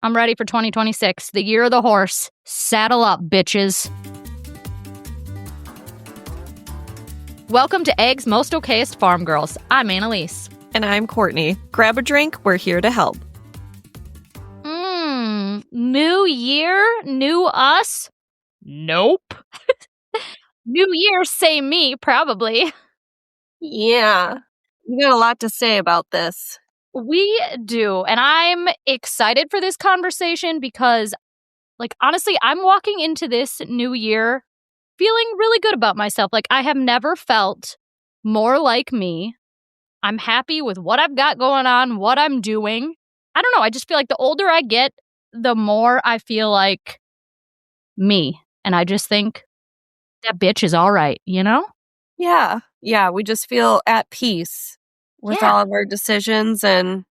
I'm ready for 2026, the year of the horse. Saddle up, bitches. Welcome to Egg's Most Okayest Farm Girls. I'm Annaliese. And I'm Courtney. Grab a drink. We're here to help. New year, new us? Nope. New year, same me, probably. Yeah. We got a lot to say about this. We do. And I'm excited for this conversation because, honestly, I'm walking into this new year feeling really good about myself. I have never felt more like me. I'm happy with what I've got going on, what I'm doing. I don't know. I just feel like the older I get, the more I feel like me. And I just think that bitch is all right, you know? Yeah. Yeah. We just feel at peace with all of our decisions. And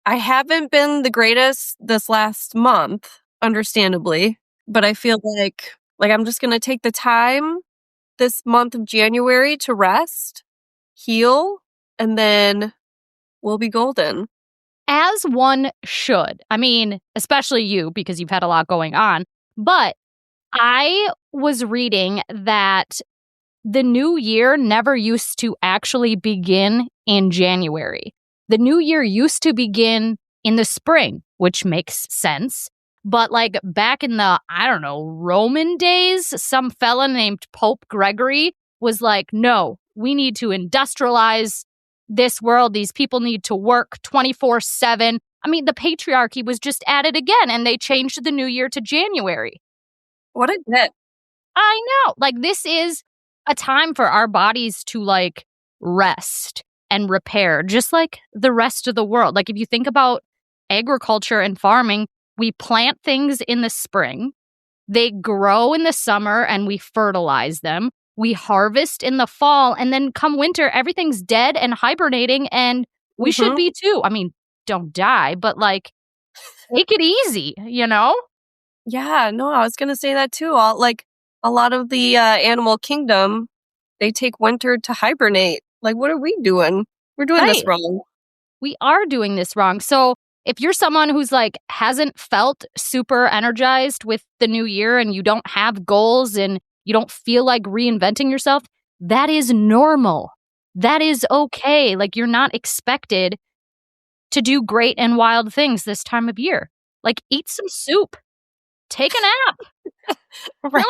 I haven't been the greatest this last month, understandably. But I feel like I'm just going to take the time this month of January to rest, heal, and then we'll be golden. As one should. I mean, especially you, because you've had a lot going on. But I was reading that the new year never used to actually begin in January. The new year used to begin in the spring, which makes sense. But back in the, Roman days, some fella named Pope Gregory was like, no, we need to industrialize this world. These people need to work 24/7. I mean, the patriarchy was just added again, and they changed the new year to January. What a bit. I know. This is a time for our bodies to, rest and repair, just like the rest of the world. If you think about agriculture and farming, we plant things in the spring, they grow in the summer, and we fertilize them. We harvest in the fall, and then come winter, everything's dead and hibernating, and we should be too. I mean, don't die, but take it easy, you know? Yeah, no, I was going to say that too. A lot of the animal kingdom, they take winter to hibernate. What are we doing? We're doing this wrong. We are doing this wrong. So if you're someone who's hasn't felt super energized with the new year and you don't have goals and you don't feel like reinventing yourself, that is normal. That is okay. You're not expected to do great and wild things this time of year. Eat some soup. Take a nap. Right?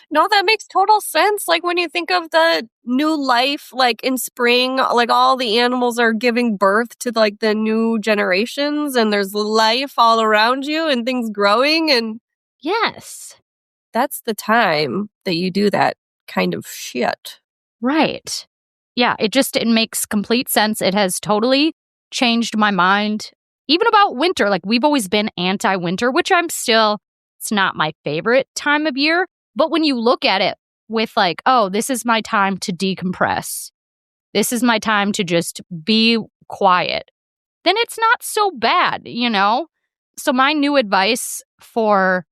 No, that makes total sense. When you think of the new life, in spring, all the animals are giving birth to the new generations, and there's life all around you and things growing. And yes, that's the time that you do that kind of shit. Right. Yeah, it makes complete sense. It has totally changed my mind. Even about winter, we've always been anti-winter, which it's not my favorite time of year. But when you look at it with oh, this is my time to decompress. This is my time to just be quiet. Then it's not so bad, you know? So my new advice for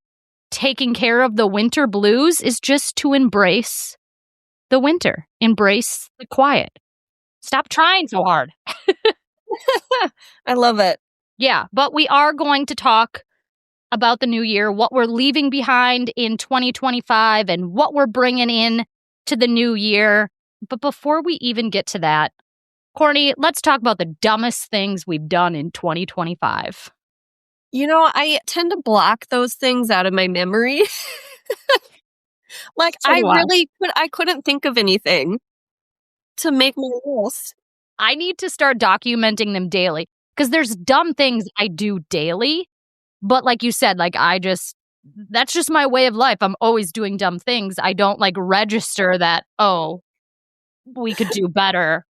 taking care of the winter blues is just to embrace the winter. Embrace the quiet. Stop trying so hard. I love it. Yeah, but we are going to talk about the new year, what we're leaving behind in 2025 and what we're bringing in to the new year. But before we even get to that, Courtney, let's talk about the dumbest things we've done in 2025. You know, I tend to block those things out of my memory. I couldn't think of anything to make my list. I need to start documenting them daily because there's dumb things I do daily. But like you said, that's just my way of life. I'm always doing dumb things. I don't register that, oh, we could do better.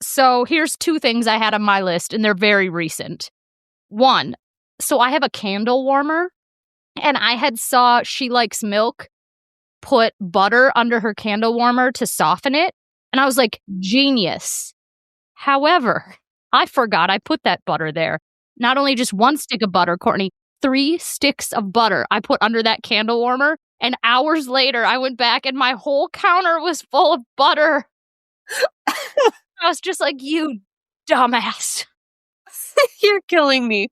So here's two things I had on my list, and they're very recent. One, so I have a candle warmer, and I had saw She Likes Milk put butter under her candle warmer to soften it. And I was like, genius. However, I forgot I put that butter there. Not only just one stick of butter, Courtney, 3 sticks of butter I put under that candle warmer. And hours later, I went back and my whole counter was full of butter. I was just like, you dumbass. You're killing me.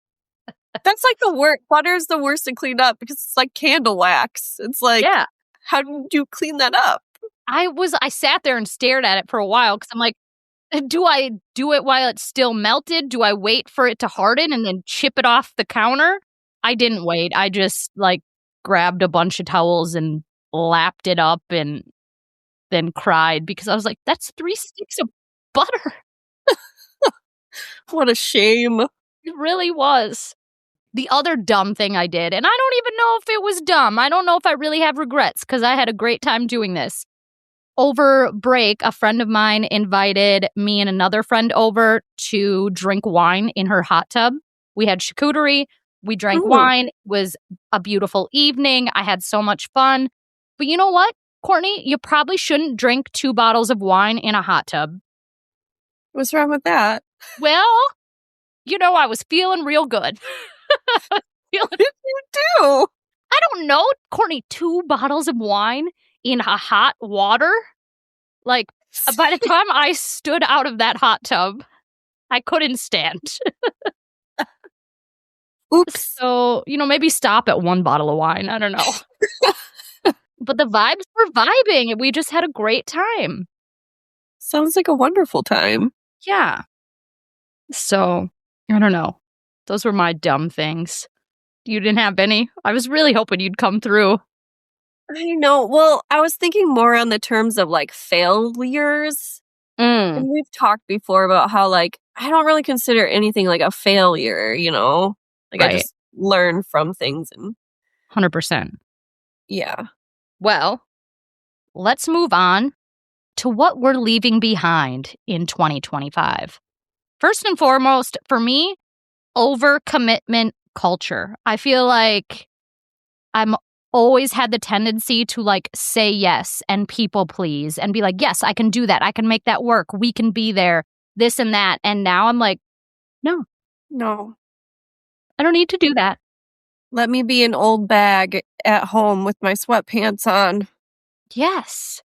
That's like the worst. Butter's the worst to clean up because it's like candle wax. It's like, Yeah. how did you clean that up? I sat there and stared at it for a while because I'm like, do I do it while it's still melted? Do I wait for it to harden and then chip it off the counter? I didn't wait. I just like grabbed a bunch of towels and lapped it up and then cried because I was like, that's 3 sticks of butter. What a shame. It really was. The other dumb thing I did, and I don't even know if it was dumb. I don't know if I really have regrets because I had a great time doing this. Over break, a friend of mine invited me and another friend over to drink wine in her hot tub. We had charcuterie. We drank wine. It was a beautiful evening. I had so much fun. But you know what, Courtney? You probably shouldn't drink 2 bottles of wine in a hot tub. What's wrong with that? Well, I was feeling real good. What did you do? I don't know, Courtney, 2 bottles of wine in a hot water? Like, by the time I stood out of that hot tub, I couldn't stand. Oops. So, maybe stop at 1 bottle of wine. I don't know. But the vibes were vibing, and we just had a great time. Sounds like a wonderful time. Yeah. So, I don't know. Those were my dumb things. You didn't have any? I was really hoping you'd come through. I know. Well, I was thinking more on the terms of like failures. And we've talked before about how like I don't really consider anything like a failure, Like Right. I just learn from things and 100%. yeah. Well, let's move on to what we're leaving behind in 2025. First and foremost, for me, overcommitment culture. I feel like I'm always had the tendency to like say yes and people please and be like, yes, I can do that. I can make that work. We can be there, this and that. And now I'm like, no, I don't need to do that. Let me be an old bag at home with my sweatpants on. Yes.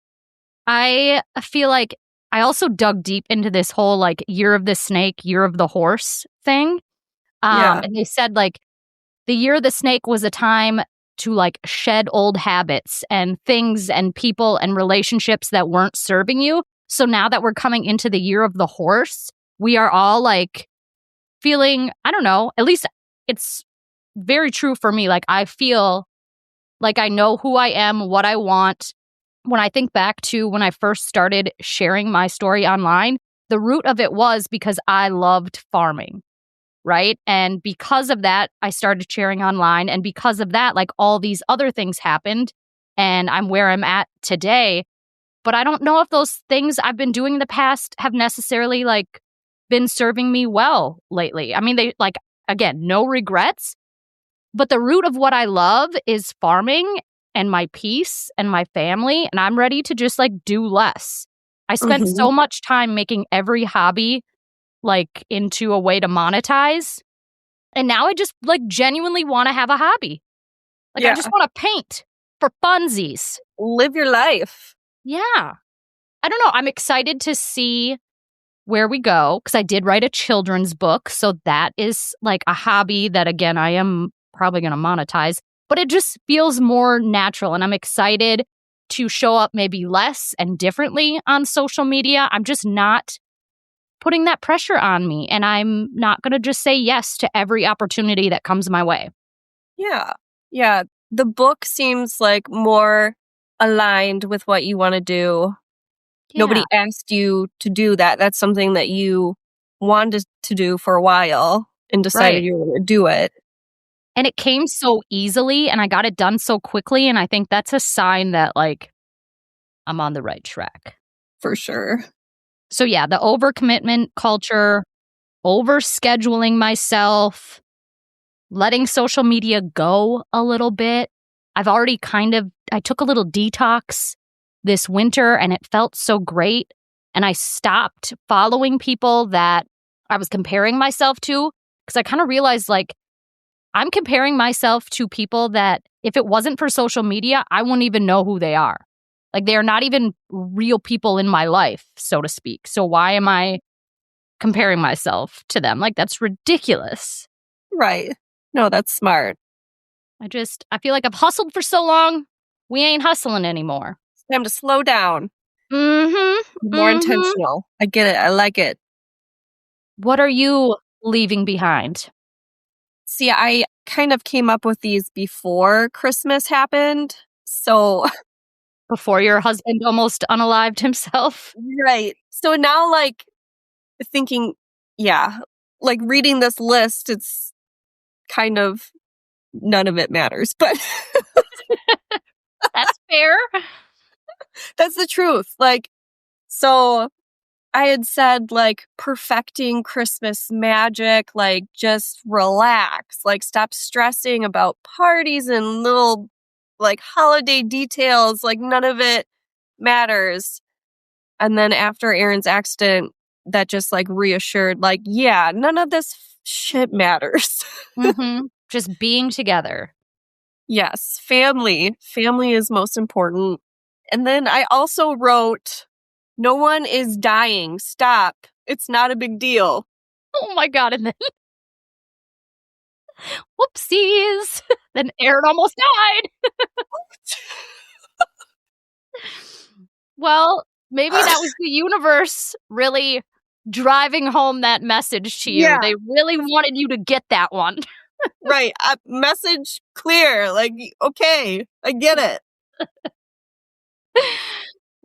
I feel like I also dug deep into this whole like year of the snake, year of the horse thing. And they said like the year of the snake was a time to like shed old habits and things and people and relationships that weren't serving you. So now that we're coming into the year of the horse, we are all like feeling, I don't know, at least it's very true for me. Like I feel like I know who I am, what I want. When I think back to when I first started sharing my story online, the root of it was because I loved farming. Right. And because of that, I started sharing online. And because of that, like all these other things happened and I'm where I'm at today. But I don't know if those things I've been doing in the past have necessarily like been serving me well lately. I mean, they like, again, no regrets. But the root of what I love is farming and my peace and my family. And I'm ready to just like do less. I spent so much time making every hobby like into a way to monetize. And now I just like genuinely want to have a hobby. Like I just want to paint for funsies. Live your life. Yeah. I don't know. I'm excited to see where we go because I did write a children's book. So that is like a hobby that, again, I am probably going to monetize. But it just feels more natural. And I'm excited to show up maybe less and differently on social media. I'm just not putting that pressure on me. And I'm not going to just say yes to every opportunity that comes my way. Yeah. Yeah. The book seems like more aligned with what you want to do. Yeah. Nobody asked you to do that. That's something that you wanted to do for a while and decided you were going to do it. And it came so easily and I got it done so quickly. And I think that's a sign that like I'm on the right track. For sure. So yeah, the overcommitment culture, overscheduling myself, letting social media go a little bit. I've already I took a little detox this winter and it felt so great. And I stopped following people that I was comparing myself to because I kind of realized like I'm comparing myself to people that if it wasn't for social media, I wouldn't even know who they are. Like they are not even real people in my life, so to speak. So why am I comparing myself to them? Like that's ridiculous. Right. No, that's smart. I feel like I've hustled for so long. We ain't hustling anymore. It's time to slow down. Mm-hmm. Be more Mm-hmm. intentional. I get it. I like it. What are you leaving behind? See, I kind of came up with these before Christmas happened. So, Before your husband almost unalived himself? right. So now, like, thinking, yeah, like reading this list, it's kind of none of it matters, but That's fair. that's the truth. Like, so I had said, like, perfecting Christmas magic, like, just relax, like, stop stressing about parties and little, like, holiday details, like, none of it matters. And then after Aaron's accident, that just, like, reassured, like, yeah, none of this shit matters. Mm-hmm. Just being together. Yes, family. Family is most important. And then I also wrote, no one is dying. Stop. It's not a big deal. Oh my God. And then, whoopsies. Then Aaron almost died. Well, maybe that was the universe really driving home that message to you. Yeah. They really wanted you to get that one. Right. Message clear. Like, okay, I get it.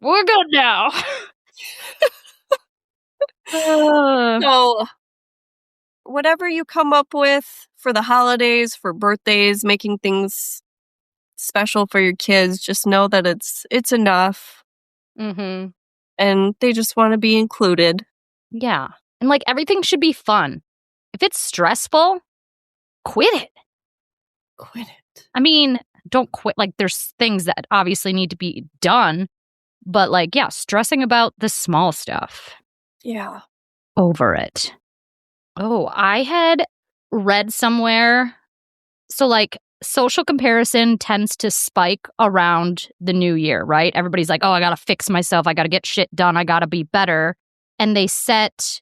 We're good now. So, whatever you come up with for the holidays, for birthdays, making things special for your kids, just know that it's enough Mm-hmm. and they just want to be included. Yeah. And like everything should be fun. If it's stressful, quit it. Quit it. I mean, don't quit. Like there's things that obviously need to be done, but like, yeah, stressing about the small stuff. Yeah. Over it. Oh, I had read somewhere. So, like, social comparison tends to spike around the new year, right? Everybody's like, oh, I got to fix myself. I got to get shit done. I got to be better. And they set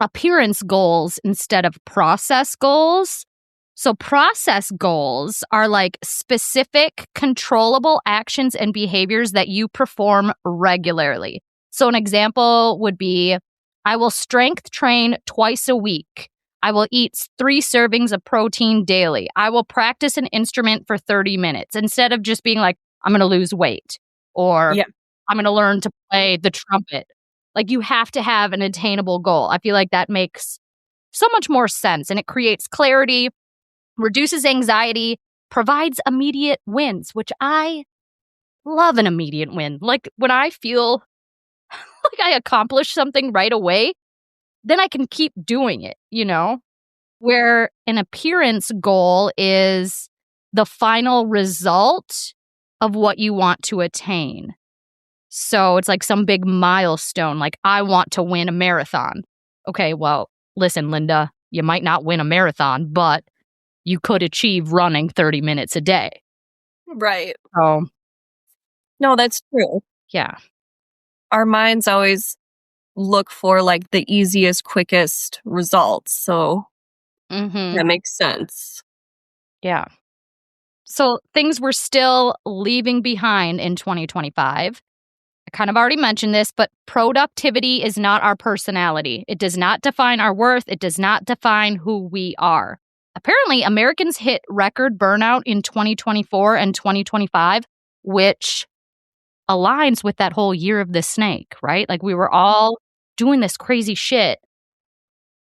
appearance goals instead of process goals. So, process goals are like specific, controllable actions and behaviors that you perform regularly. So, an example would be I will strength train twice a week. I will eat 3 servings of protein daily. I will practice an instrument for 30 minutes instead of just being like, I'm going to lose weight or Yeah. I'm going to learn to play the trumpet. Like, you have to have an attainable goal. I feel like that makes so much more sense and it creates clarity, reduces anxiety, provides immediate wins, which I love an immediate win. Like, when I feel like I accomplished something right away, then I can keep doing it, you know? Where an appearance goal is the final result of what you want to attain. So it's like some big milestone, like I want to win a marathon. Okay, well, listen, Linda, you might not win a marathon, but you could achieve running 30 minutes a day. Right. So, No, that's true. yeah. Our minds always look for like the easiest, quickest results. So Mm-hmm. that makes sense. Yeah. So things we're still leaving behind in 2025. I kind of already mentioned this, but productivity is not our personality. It does not define our worth. It does not define who we are. Apparently, Americans hit record burnout in 2024 and 2025, which aligns with that whole year of the snake, right? Like we were all doing this crazy shit.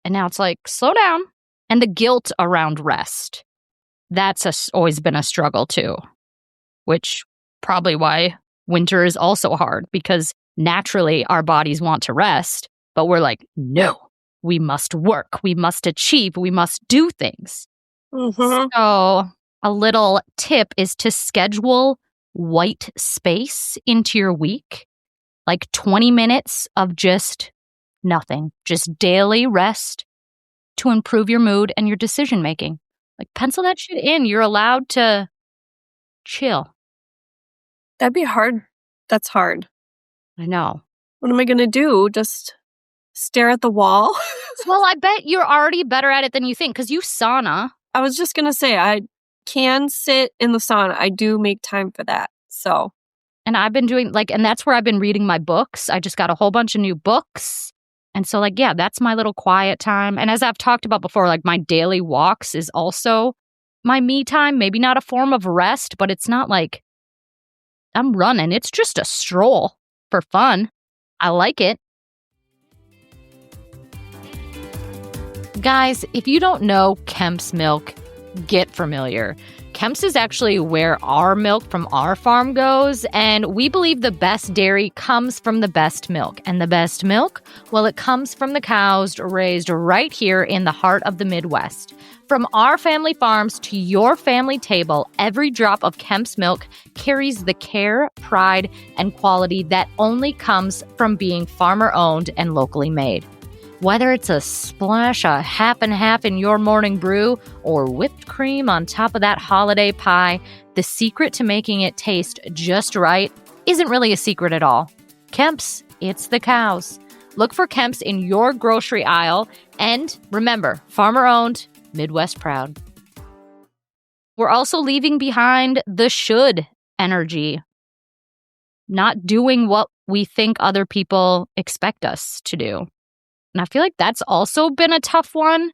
And now it's like, slow down. And the guilt around rest. That's always been a struggle too, which probably why winter is also hard because naturally our bodies want to rest, but we're like, no, we must work, we must achieve, we must do things. Mm-hmm. So a little tip is to schedule white space into your week, like 20 minutes of just nothing, just daily rest to improve your mood and your decision making. Like pencil that shit in. You're allowed to chill. That'd be hard. That's hard. I know. What am I going to do? Just stare at the wall? Well, I bet you're already better at it than you think because you sauna. I was just going to say, I can sit in the sun. I do make time for that. So. And I've been doing and that's where I've been reading my books. I just got a whole bunch of new books. And so yeah, that's my little quiet time. And as I've talked about before, my daily walks is also my me time. Maybe not a form of rest, but it's not like I'm running. It's just a stroll for fun. I like it. Guys, if you don't know Kemp's Milk, get familiar. Kemp's is actually where our milk from our farm goes, and we believe the best dairy comes from the best milk. And the best milk, well, it comes from the cows raised right here in the heart of the Midwest. From our family farms to your family table, every drop of Kemp's milk carries the care, pride, and quality that only comes from being farmer-owned and locally made. Whether it's a splash of half and half in your morning brew or whipped cream on top of that holiday pie, the secret to making it taste just right isn't really a secret at all. Kemp's, it's the cows. Look for Kemp's in your grocery aisle. And remember, farmer-owned, Midwest proud. We're also leaving behind the should energy. Not doing what we think other people expect us to do. And I feel like that's also been a tough one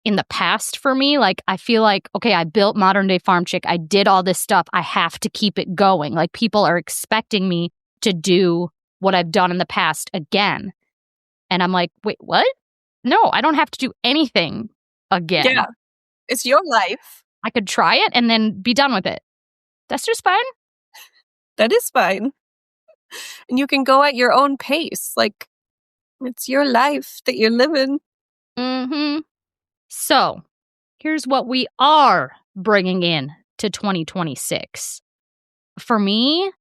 in the past for me. I feel like, okay, I built Modern Day Farm Chick. I did all this stuff. I have to keep it going. People are expecting me to do what I've done in the past again. And I'm like, wait, what? No, I don't have to do anything again. Yeah, it's your life. I could try it and then be done with it. That's just fine. That is fine. And you can go at your own pace. It's your life that you're living. Mm-hmm. So, here's what we are bringing in to 2026. For me,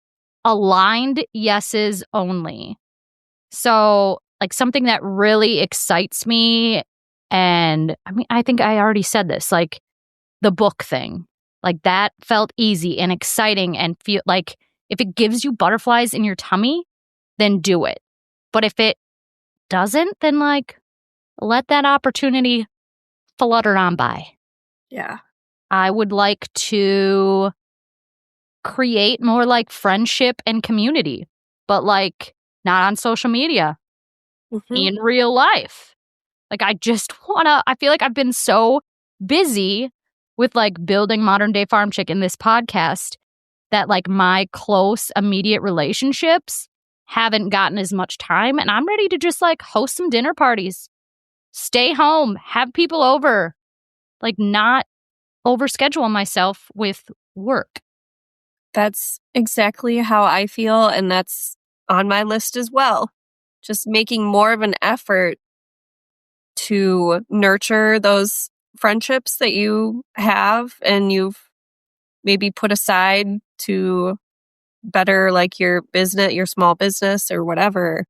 aligned yeses only. So, something that really excites me, and I think I already said this, the book thing. That felt easy and exciting and feel if it gives you butterflies in your tummy, then do it. But if it doesn't, then let that opportunity flutter on by. Yeah. I would like to create more friendship and community, but not on social media, in real life. I just I feel like I've been so busy with building Modern Day Farm Chick in this podcast that my close immediate relationships haven't gotten as much time, and I'm ready to just host some dinner parties, stay home, have people over, not overschedule myself with work. That's exactly how I feel, and that's on my list as well. Just making more of an effort to nurture those friendships that you have and you've maybe put aside to better your business, your small business or whatever.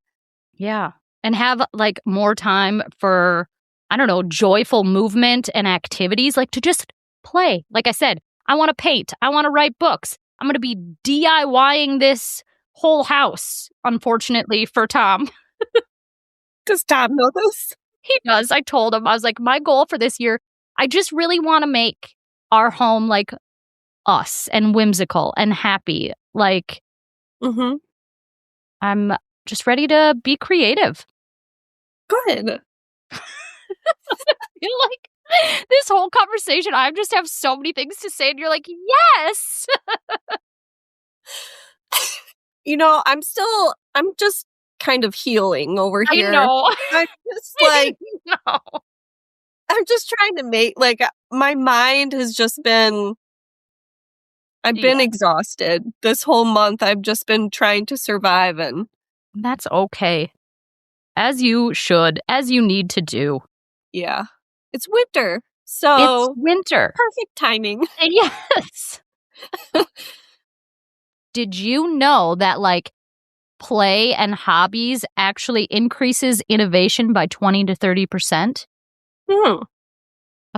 Yeah. And have more time for, I don't know, joyful movement and activities, to just play. Like I said, I want to paint. I want to write books. I'm going to be DIYing this whole house, unfortunately for Tom. Does Tom know this? He does. I told him, I was my goal for this year, I just really want to make our home us and whimsical and happy. I'm just ready to be creative. Good. You're this whole conversation, I just have so many things to say, and you're yes! I'm just kind of healing over here. I know. I'm just no. I'm just trying to make, my mind has just been, I've been exhausted. This whole month, I've just been trying to survive, and that's okay. As you should, as you need to do. Yeah. It's winter. So it's winter. Perfect timing. Yes. Did you know that play and hobbies actually increases innovation by 20 to 30%? I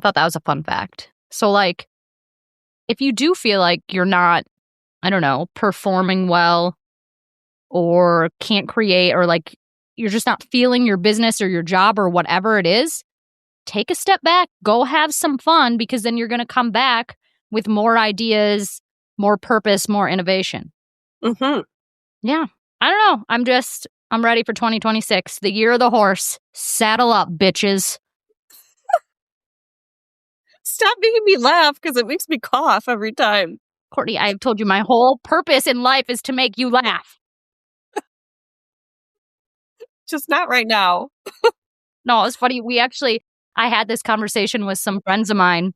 thought that was a fun fact. So if you do feel you're not, I don't know, performing well or can't create or you're just not feeling your business or your job or whatever it is, take a step back, go have some fun, because then you're going to come back with more ideas, more purpose, more innovation. Mm-hmm. Yeah. I don't know. I'm ready for 2026, the year of the horse. Saddle up, bitches. Stop making me laugh because it makes me cough every time. Courtney, I've told you my whole purpose in life is to make you laugh. Just not right now. No, it's funny. I had this conversation with some friends of mine,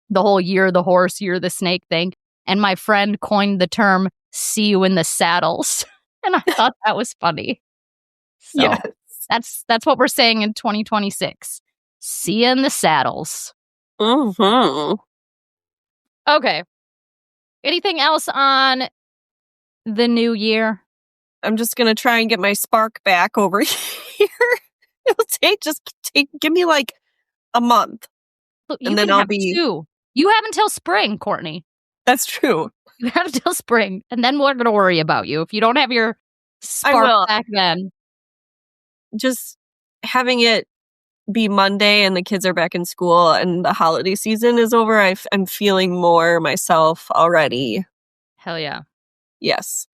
the whole year of the horse, year of the snake thing. And my friend coined the term, see you in the saddles. And I thought that was funny. So yes. that's what we're saying in 2026. See you in the saddles. Mm-hmm. Okay. Anything else on the new year? I'm just going to try and get my spark back over here. Give me like a month. Look, and then I'll be... two. You have until spring, Courtney. That's true. You have until spring. And then we're going to worry about you. If you don't have your spark back then. Just having it be Monday and the kids are back in school and the holiday season is over, I'm feeling more myself already. Hell yeah. Yes.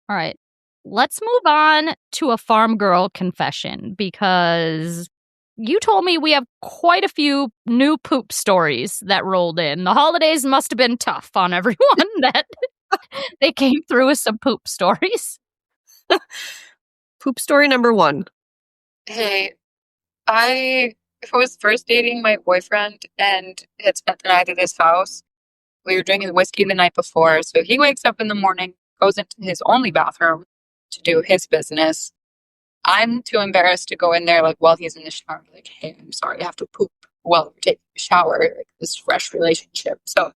All right. Let's move on to a farm girl confession, because you told me we have quite a few new poop stories that rolled in. The holidays must have been tough on everyone that they came through with some poop stories. Poop story number 1. Hey, I was first dating my boyfriend and had spent the night at his house. We were drinking whiskey the night before, so he wakes up in the morning, goes into his only bathroom to do his business. I'm too embarrassed to go in there while he's in the shower, like, hey, I'm sorry, I have to poop while we're taking a shower, this fresh relationship. So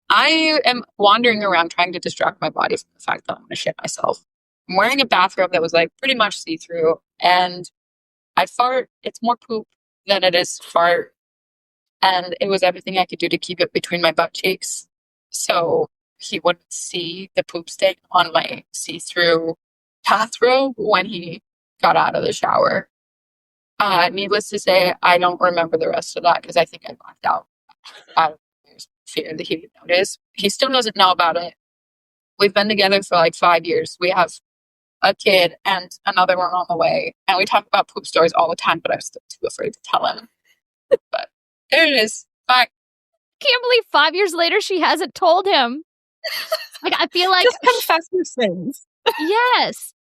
I am wandering around trying to distract my body from the fact that I'm going to shit myself. I'm wearing a bathrobe that was pretty much see-through, and I fart. It's more poop than it is fart. And it was everything I could do to keep it between my butt cheeks, so he wouldn't see the poop stain on my see-through bathrobe when he got out of the shower. Needless to say, I don't remember the rest of that because I think I blacked out of fear that he would notice. He still doesn't know about it. We've been together for 5 years. We have a kid and another one on the way. And we talk about poop stories all the time, but I'm still too afraid to tell him. But there it is. Bye. Can't believe 5 years later she hasn't told him. I feel like... Just confess your sins. Yes.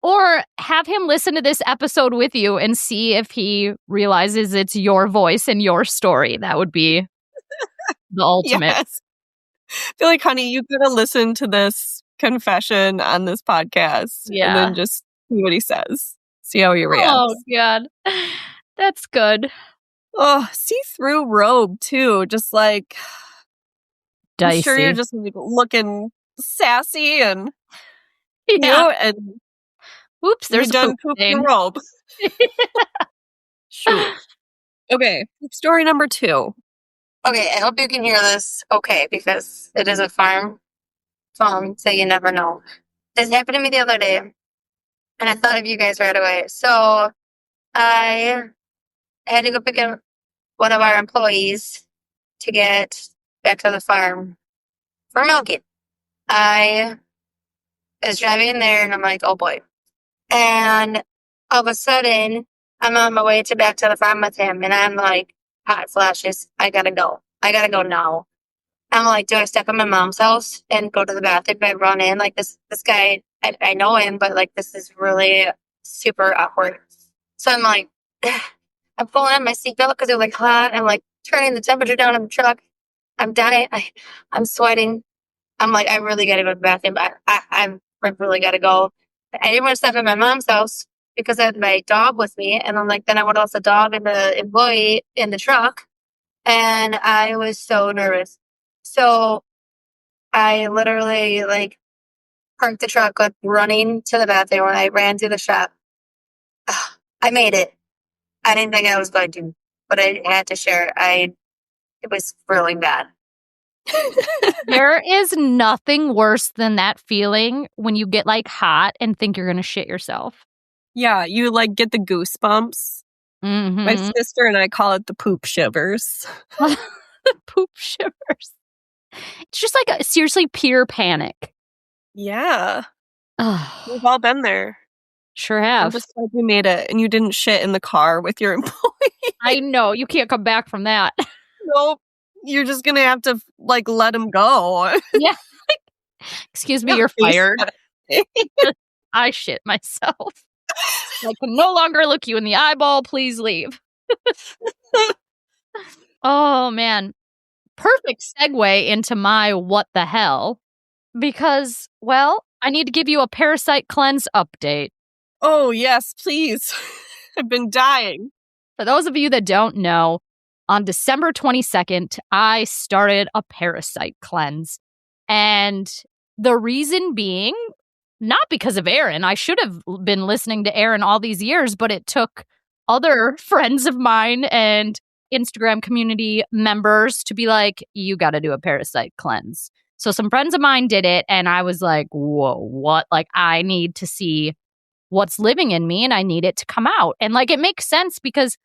Or have him listen to this episode with you and see if he realizes it's your voice and your story. That would be the ultimate. Yes. I feel like, honey, you gotta listen to this confession on this podcast. Yeah. And then just see what he says. See how he reacts. Oh, God. That's good. Oh, see-through robe, too. Just dicey. I'm sure you're just looking sassy and... and oops, there's a done poop the robe. Shoot. Okay, story number 2. Okay, I hope you can hear this okay, because it is a farm phone, so you never know. This happened to me the other day, and I thought of you guys right away. So I had to go pick up one of our employees to get back to the farm for milking. I was driving there, and I'm like, oh boy. And all of a sudden, I'm on my way back to the farm with him, and I'm like, hot flashes. I gotta go. I gotta go now. I'm like, do I step in my mom's house and go to the bathroom and run in? This guy, I know him, but this is really super awkward. So I'm like, I'm pulling on my seatbelt because it was hot. I'm turning the temperature down in the truck. I'm dying. I'm sweating. I'm like, I really gotta go to the bathroom. I really gotta go. I didn't want to step in my mom's house because I had my dog with me. And I'm like, then I would also dog and the employee in the truck. And I was so nervous. So I literally parked the truck, running to the bathroom, and I ran to the shop. I made it. I didn't think I was going to, but I had to share. It was really bad. There is nothing worse than that feeling when you get hot and think you're going to shit yourself. Yeah, you get the goosebumps. My Mm-hmm. sister and I call it the poop shivers. Poop shivers. It's just like a seriously pure panic. Yeah. Ugh, We've all been there. sure I'm have. just glad you made it and you didn't shit in the car with your employee. I know. You can't come back from that. Nope. You're just gonna have to let him go. Yeah. Excuse me, Yeah, you're face fired. it. I shit myself. I can no longer look you in the eyeball. Please leave. Oh, man. Perfect segue into my what the hell. Because, well, I need to give you a parasite cleanse update. Oh, yes, please. I've been dying. For those of you that don't know, on December 22nd, I started a parasite cleanse. And the reason being, not because of Aaron. I should have been listening to Aaron all these years, but it took other friends of mine and Instagram community members to be like, you got to do a parasite cleanse. So some friends of mine did it, and I was like, whoa, what? Like, I need to see what's living in me, and I need it to come out. And like, it makes sense because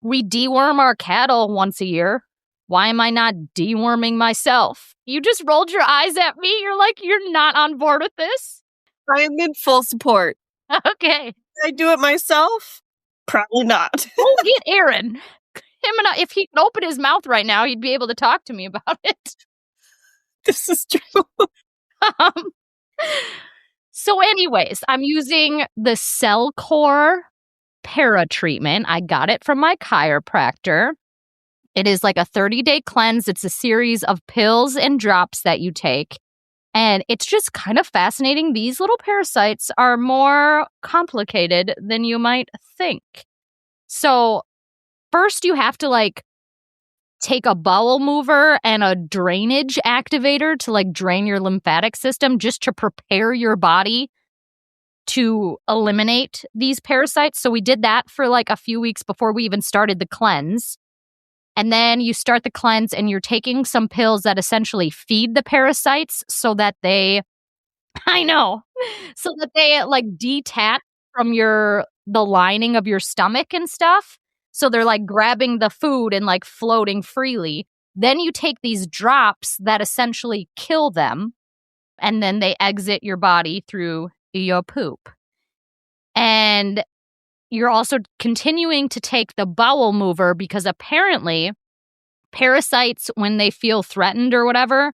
we deworm our cattle once a year. Why am I not deworming myself? You just rolled your eyes at me. You're like, you're not on board with this? I am in full support. Okay. Did I do it myself? Probably not. Go get Aaron. If he could open his mouth right now, he'd be able to talk to me about it. This is true. Um, so anyways, I'm using the Cell Core Para treatment. I got it from my chiropractor. It is like a 30-day cleanse. It's a series of pills and drops that you take. And it's just kind of fascinating. These little parasites are more complicated than you might think. So first you have to take a bowel mover and a drainage activator to drain your lymphatic system just to prepare your body to eliminate these parasites. So we did that for a few weeks before we even started the cleanse. And then you start the cleanse and you're taking some pills that essentially feed the parasites so that they, so that they detach from the lining of your stomach and stuff. So they're grabbing the food and floating freely. Then you take these drops that essentially kill them, and then they exit your body through your poop. And you're also continuing to take the bowel mover because apparently parasites, when they feel threatened or whatever,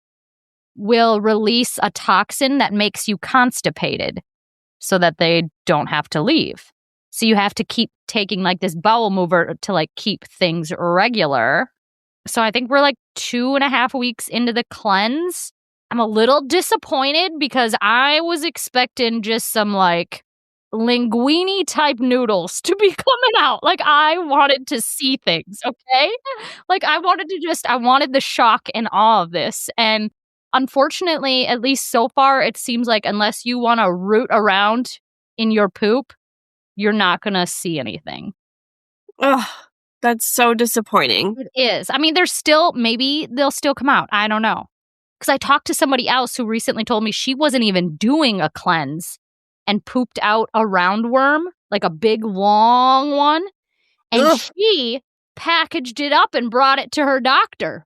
will release a toxin that makes you constipated so that they don't have to leave. So you have to keep taking this bowel mover to keep things regular. So I think we're 2.5 weeks into the cleanse. I'm a little disappointed because I was expecting just some linguine type noodles to be coming out. I wanted to see things, okay? I wanted the shock and awe of this. And unfortunately, at least so far, it seems like unless you want to root around in your poop, you're not going to see anything. Ugh, that's so disappointing. It is. I mean, maybe they'll still come out. I don't know. Because I talked to somebody else who recently told me she wasn't even doing a cleanse and pooped out a roundworm, a big long one. And Ugh. she packaged it up and brought it to her doctor.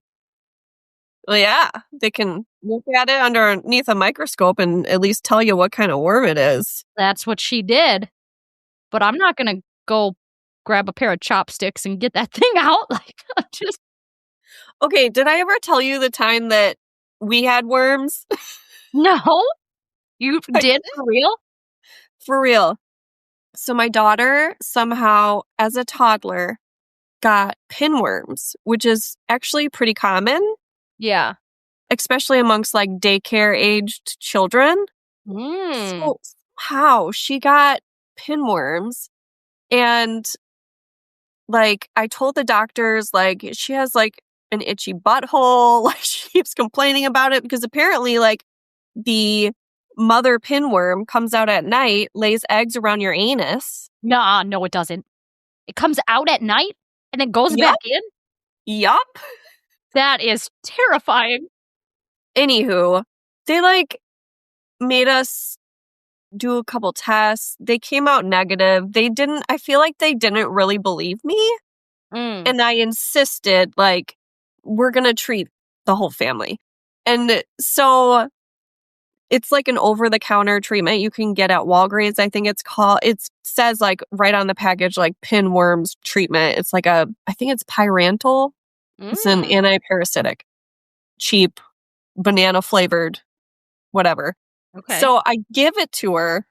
Well, yeah, they can look at it underneath a microscope and at least tell you what kind of worm it is. That's what she did. But I'm not going to go grab a pair of chopsticks and get that thing out. Okay, did I ever tell you the time that we had worms? No? You did for real? For real. So my daughter somehow, as a toddler, got pinworms, which is actually pretty common. Yeah. Especially amongst daycare-aged children. So how she got pinworms, and I told the doctors she has an itchy butthole. She keeps complaining about it because apparently the mother pinworm comes out at night, lays eggs around your anus. Nah, no, it doesn't. It comes out at night and then goes back in? Yup. That is terrifying. Anywho, they made us do a couple tests. They came out negative. I feel like they didn't really believe me. And I insisted, like, we're going to treat the whole family. And so it's like an over-the-counter treatment you can get at Walgreens, I think it's called. It says, like, right on the package, like, pinworms treatment. It's like I think it's Pyrantel. It's an anti-parasitic, cheap, banana-flavored, whatever. Okay. So I give it to her,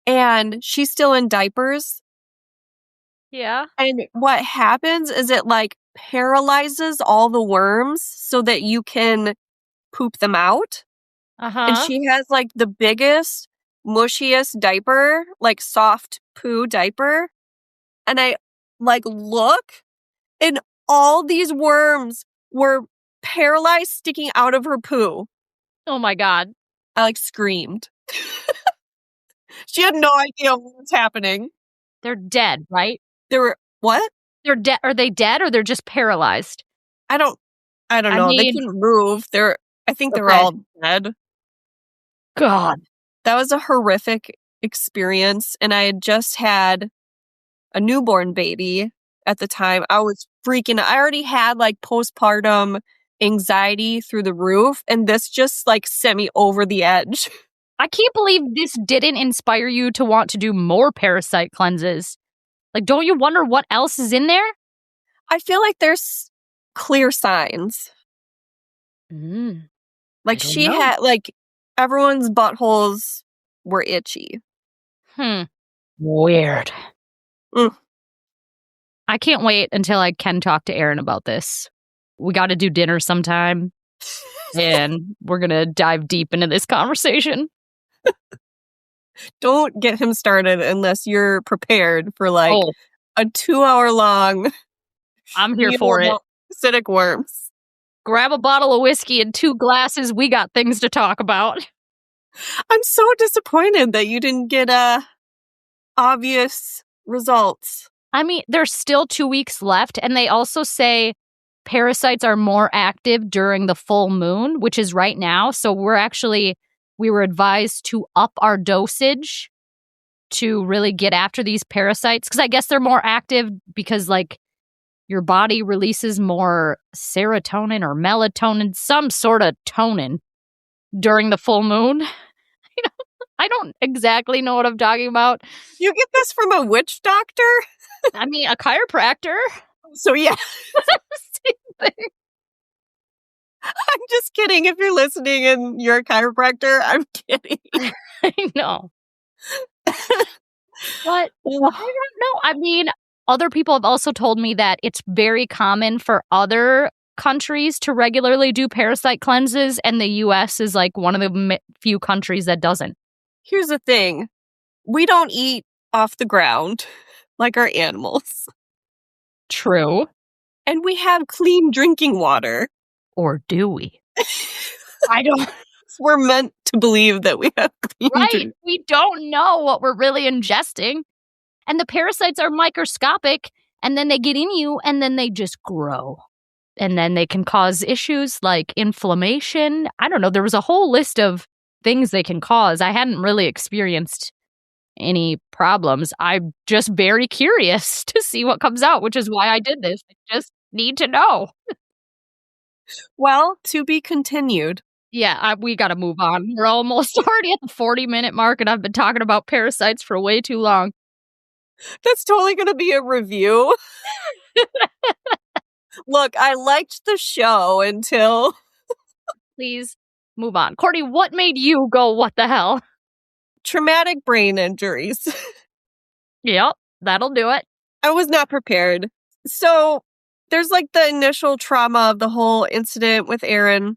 and she's still in diapers. Yeah. And what happens is it, like, paralyzes all the worms so that you can poop them out. And she has, like, the biggest, mushiest diaper, like, soft poo diaper. And I, like, look, and all these worms were paralyzed, sticking out of her poo. Oh my God. I, like, screamed. She had no idea what was happening. They're dead, right? They were, what? They're dead. Are they dead or they're just paralyzed? I don't know. They couldn't move. I think they were all dead. God. That was a horrific experience. And I had just had a newborn baby at the time. I was freaking out. I already had, like, postpartum anxiety through the roof. And this just, like, sent me over the edge. I can't believe this didn't inspire you to want to do more parasite cleanses. Like, don't you wonder what else is in there? I feel like there's clear signs. Like, she had, like, everyone's buttholes were itchy. Weird. I can't wait until I can talk to Aaron about this. We got to do dinner sometime, and we're going to dive deep into this conversation. Don't get him started unless you're prepared for, like, a 2-hour-long I'm here for it. Acidic worms. Grab a bottle of whiskey and 2 glasses. We got things to talk about. I'm so disappointed that you didn't get obvious results. I mean, there's still 2 weeks left, and they also say parasites are more active during the full moon, which is right now. So we were advised to up our dosage to really get after these parasites, because I guess they're more active because, like, your body releases more serotonin or melatonin, some sort of tonin during the full moon. I don't exactly know what I'm talking about. You get this from a witch doctor? I mean, a chiropractor. So, yeah. Same thing. I'm just kidding. If you're listening and you're a chiropractor, I'm kidding. I know. But I don't know. I mean, other people have also told me that it's very common for other countries to regularly do parasite cleanses, and the U.S. is, like, one of the few countries that doesn't. Here's the thing. We don't eat off the ground like our animals. True. And we have clean drinking water. Or do we? I don't. We're meant to believe that we have clean Right. We don't know what we're really ingesting. And the parasites are microscopic, and then they get in you, and then they just grow. And then they can cause issues like inflammation. I don't know. There was a whole list of things they can cause. I hadn't really experienced any problems. I'm just very curious to see what comes out, which is why I did this. I just need to know. Well, to be continued. Yeah, we got to move on. We're almost already at the 40-minute mark, and I've been talking about parasites for way too long. That's totally going to be a review. Look, I liked the show until... Please move on. Courtney, what made you go, what the hell? Traumatic brain injuries. Yep, that'll do it. I was not prepared. So there's, like, the initial trauma of the whole incident with Aaron.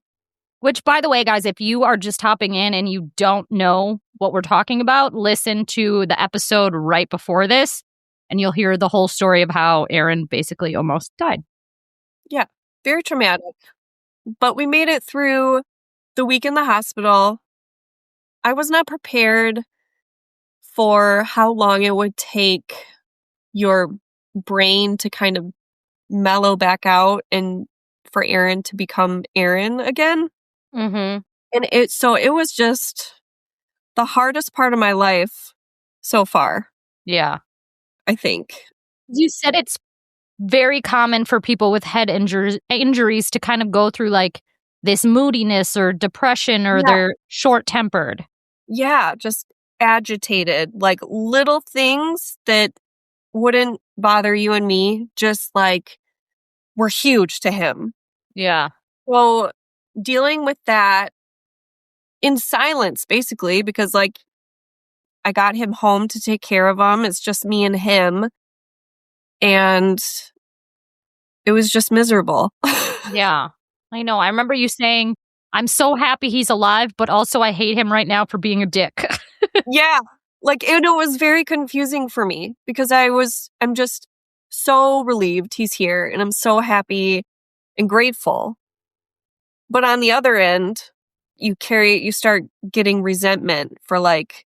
Which, by the way, guys, if you are just hopping in and you don't know what we're talking about, listen to the episode right before this, and you'll hear the whole story of how Aaron basically almost died. Yeah, very traumatic. But we made it through the week in the hospital. I was not prepared for how long it would take your brain to kind of mellow back out and for Aaron to become Aaron again. Mm-hmm. And it was just the hardest part of my life so far, Yeah. I think. You said it's very common for people with head injuries to kind of go through like this moodiness or depression, or Yeah. they're short-tempered. Yeah, just agitated. Like little things that wouldn't bother you and me, just like were huge to him. Yeah. So dealing with that in silence, basically, because like I got him home to take care of him. It's just me and him. And it was just miserable. Yeah. I know. I remember you saying, I'm so happy he's alive, but also I hate him right now for being a dick. Yeah. Like it was very confusing for me because I'm just so relieved he's here and I'm so happy and grateful. But on the other end, you start getting resentment for like,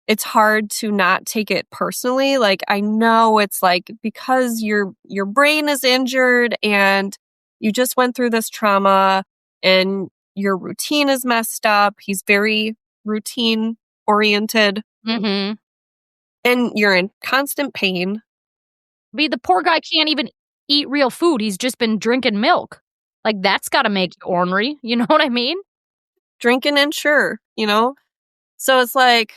it's hard to not take it personally. Like I know it's like because your brain is injured and you just went through this trauma and your routine is messed up. He's very routine oriented Mm-hmm. and you're in constant pain. The poor guy can't even eat real food. He's just been drinking milk. Like, that's got to make you ornery. You know what I mean? Drinking and sure, So it's like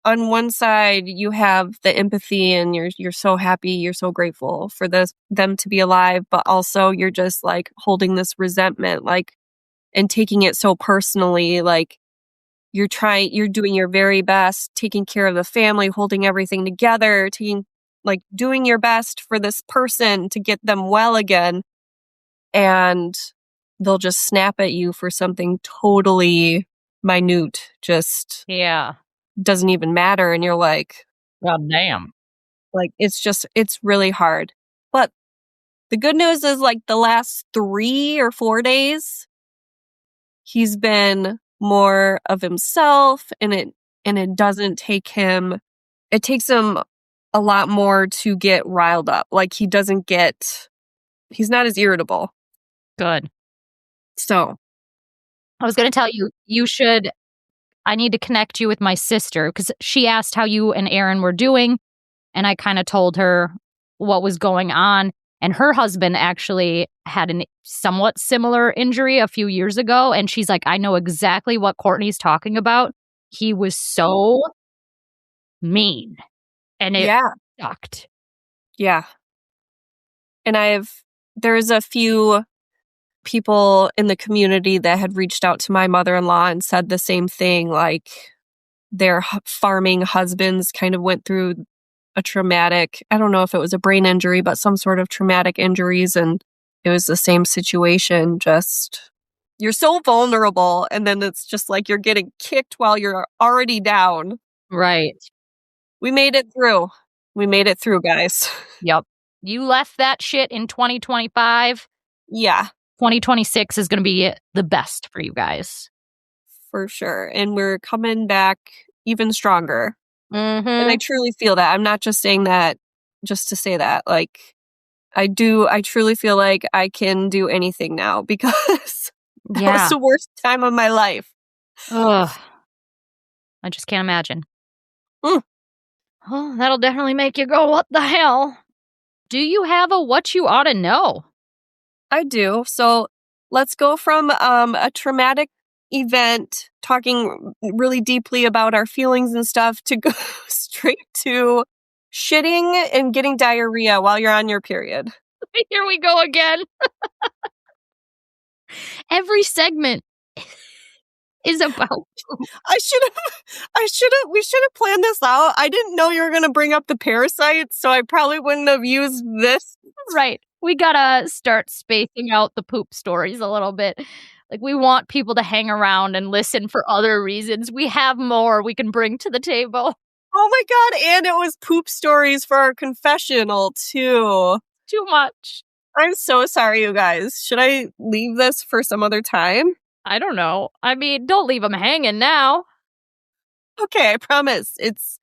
on one side you have the empathy and you're so happy, you're so grateful for them to be alive, but also you're just like holding this resentment, like, and taking it so personally, like you're doing your very best, taking care of the family, holding everything together, doing your best for this person to get them well again. And they'll just snap at you for something totally minute, just Yeah. doesn't even matter. And you're like, God damn. like, it's really hard. But the good news is like the last 3 or 4 days, he's been more of himself and it doesn't take him, it takes him a lot more to get riled up. Like he's not as irritable. Good. So I was going to tell you, I need to connect you with my sister because she asked how you and Aaron were doing. And I kind of told her what was going on. And her husband actually had a somewhat similar injury a few years ago. And she's like, I know exactly what Courtney's talking about. He was so mean. And it sucked. Yeah. And there's a few people in the community that had reached out to my mother-in-law and said the same thing, like their farming husbands kind of went through a traumatic, I don't know if it was a brain injury, but some sort of traumatic injuries. And it was the same situation. Just, you're so vulnerable. And then it's just like you're getting kicked while you're already down. Right. We made it through. We made it through, guys. Yep. You left that shit in 2025. Yeah. 2026 is going to be the best for you guys. For sure. And we're coming back even stronger. Mm-hmm. And I truly feel that. I'm not just saying that just to say that. Like, I truly feel like I can do anything now because that was the worst time of my life. Ugh. I just can't imagine. Mm. Oh, that'll definitely make you go, what the hell? Do you have a what you ought to know? I do. So let's go from a traumatic event, talking really deeply about our feelings and stuff, to go straight to shitting and getting diarrhea while you're on your period. Here we go again. Every segment is about poop. We should have planned this out. I didn't know you were going to bring up the parasites, so I probably wouldn't have used this. Right. We gotta start spacing out the poop stories a little bit. Like, we want people to hang around and listen for other reasons. We have more we can bring to the table. Oh my God. And it was poop stories for our confessional too. Too much. I'm so sorry, you guys. Should I leave this for some other time? I don't know. I mean, don't leave them hanging now. Okay, I promise. It's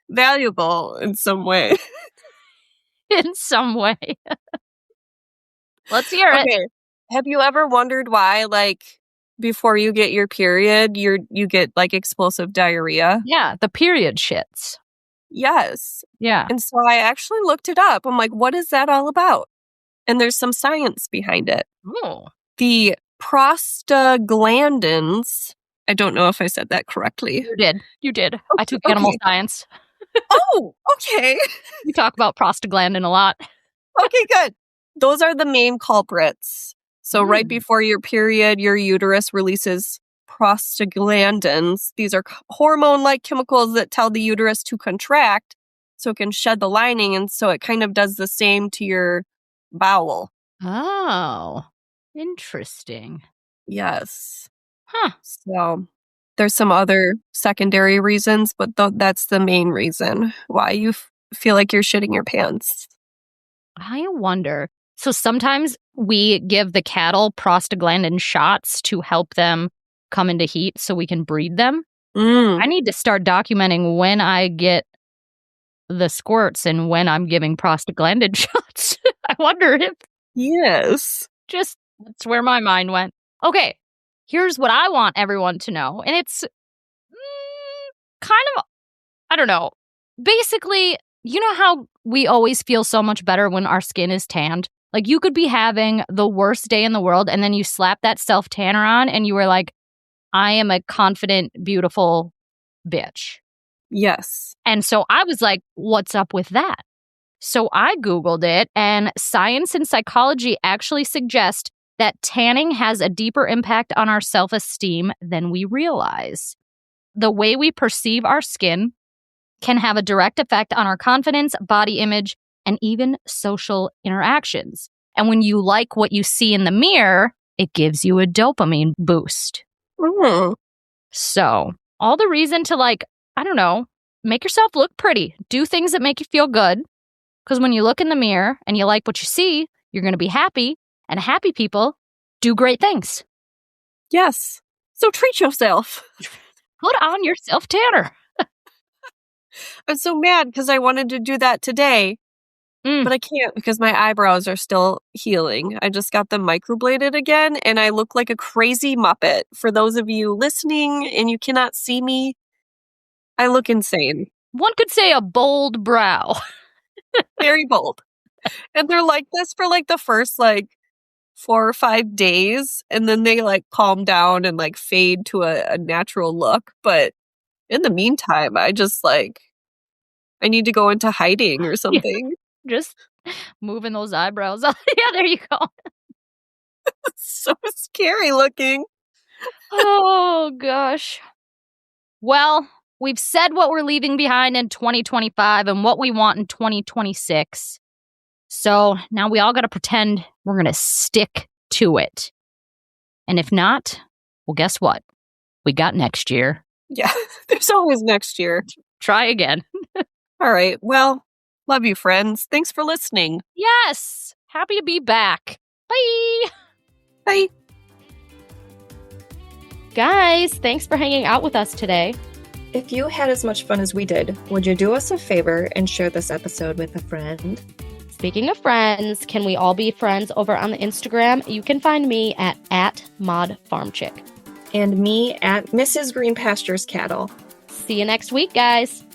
valuable in some way. In some way. Let's hear it. Okay. Have you ever wondered why, like, before you get your period, you get like explosive diarrhea. Yeah, the period shits. Yes. Yeah. And so I actually looked it up. I'm like, what is that all about? And there's some science behind it. Oh. The prostaglandins, I don't know if I said that correctly. You did. I took animal science. Oh, okay. We talk about prostaglandin a lot. Okay, good. Those are the main culprits. So right before your period, your uterus releases prostaglandins. These are hormone-like chemicals that tell the uterus to contract so it can shed the lining. And so it kind of does the same to your bowel. Oh, interesting. Yes. Huh. So there's some other secondary reasons, but that's the main reason why you feel like you're shitting your pants. I wonder. So sometimes we give the cattle prostaglandin shots to help them come into heat so we can breed them. I need to start documenting when I get the squirts and when I'm giving prostaglandin shots. I wonder if... Yes. Just, that's where my mind went. Okay, here's what I want everyone to know. And it's kind of, I don't know. Basically, you know how we always feel so much better when our skin is tanned? Like, you could be having the worst day in the world, and then you slap that self-tanner on, and you were like, I am a confident, beautiful bitch. Yes. And so I was like, what's up with that? So I Googled it, and science and psychology actually suggest that tanning has a deeper impact on our self-esteem than we realize. The way we perceive our skin can have a direct effect on our confidence, body image, and even social interactions. And when you like what you see in the mirror, it gives you a dopamine boost. So, all the reason to, like, I don't know, make yourself look pretty. Do things that make you feel good. Because when you look in the mirror and you like what you see, you're going to be happy. And happy people do great things. Yes. So treat yourself. Put on your self-tanner. I'm so mad because I wanted to do that today, but I can't because my eyebrows are still healing. I just got them microbladed again, and I look like a crazy Muppet. For those of you listening and you cannot see me, I look insane. One could say a bold brow. Very bold. And they're like this for like the first like 4 or 5 days, and then they like calm down and like fade to a natural look. But in the meantime, I just like, I need to go into hiding or something. Yeah, just moving those eyebrows. Yeah, there you go. So scary looking. Oh, gosh. Well, we've said what we're leaving behind in 2025 and what we want in 2026. So now we all got to pretend we're going to stick to it. And if not, well, guess what? We got next year. Yeah, there's always next year. Try again. All right. Well, love you, friends. Thanks for listening. Yes. Happy to be back. Bye. Bye. Guys, thanks for hanging out with us today. If you had as much fun as we did, would you do us a favor and share this episode with a friend? Speaking of friends, can we all be friends over on the Instagram? You can find me at @ModFarmChick. And me at Mrs. Green Pastures Cattle. See you next week, guys.